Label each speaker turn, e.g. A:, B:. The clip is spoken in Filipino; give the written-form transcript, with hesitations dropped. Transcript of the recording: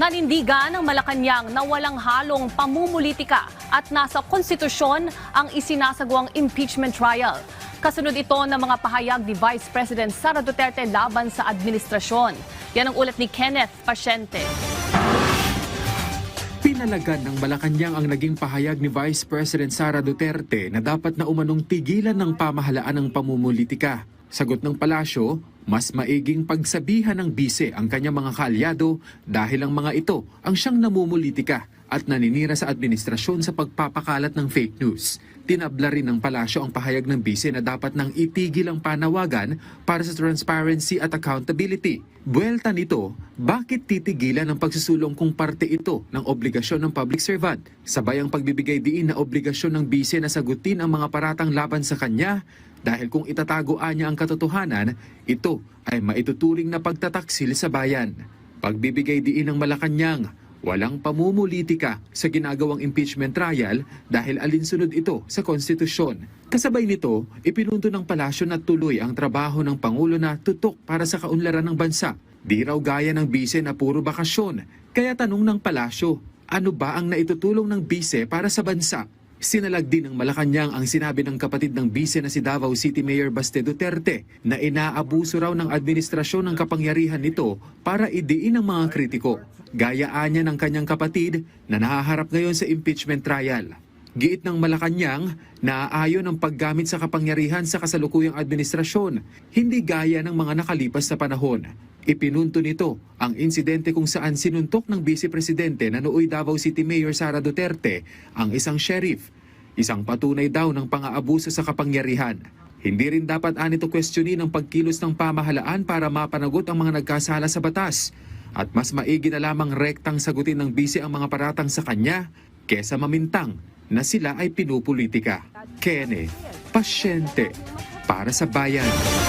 A: Nanindigan ng Malacanang na walang halong pamumulitika at nasa konstitusyon ang isinasagawang impeachment trial. Kasunod ito ng mga pahayag ni Vice President Sara Duterte laban sa administrasyon. Yan ang ulat ni Kenneth Pasyente.
B: Pinalagan ng Malacanang ang naging pahayag ni Vice President Sara Duterte na dapat na umanong tigilan ng pamahalaan ng pamumulitika. Sagot ng palasyo, mas maiging pagsabihan ng bise ang kanyang mga kaalyado dahil ang mga ito ang siyang namumulitika at naninira sa administrasyon sa pagpapakalat ng fake news. Tinabla rin ng palasyo ang pahayag ng bise na dapat nang itigil ang panawagan para sa transparency at accountability. Buwelta nito, bakit titigilan ang pagsusulong kung parte ito ng obligasyon ng public servant? Sabay ang pagbibigay diin na obligasyon ng bise na sagutin ang mga paratang laban sa kanya dahil kung itatagoan niya ang katotohanan, ito ay maituturing na pagtataksil sa bayan. Pagbibigay diin ng Malacanang, walang pamumulitika sa ginagawang impeachment trial dahil alinsunod ito sa konstitusyon. Kasabay nito, ipinunto ng palasyo na tuloy ang trabaho ng Pangulo na tutok para sa kaunlaran ng bansa. Di raw gaya ng bise na puro bakasyon. Kaya tanong ng palasyo, ano ba ang naitutulong ng bise para sa bansa? Sinalag din ng Malacanang ang sinabi ng kapatid ng bise na si Davao City Mayor Baste Duterte na inaabuso raw ng administrasyon ng kapangyarihan nito para idiin ang mga kritiko. Gayaan niya ng kanyang kapatid na nahaharap ngayon sa impeachment trial. Giit ng Malacanang, naaayon ang paggamit sa kapangyarihan sa kasalukuyang administrasyon, hindi gaya ng mga nakalipas na panahon. Ipinunto nito ang insidente kung saan sinuntok ng Vice Presidente na nooy Davao City Mayor Sara Duterte ang isang sheriff. Isang patunay daw ng pang-aabuso sa kapangyarihan. Hindi rin dapat anito questionin ang pagkilos ng pamahalaan para mapanagot ang mga nagkasala sa batas. At mas maigi na lamang rektang sagutin ng Vice ang mga paratang sa kanya kesa mamintang na sila ay pinupolitika. Kene, pasyente para sa bayan.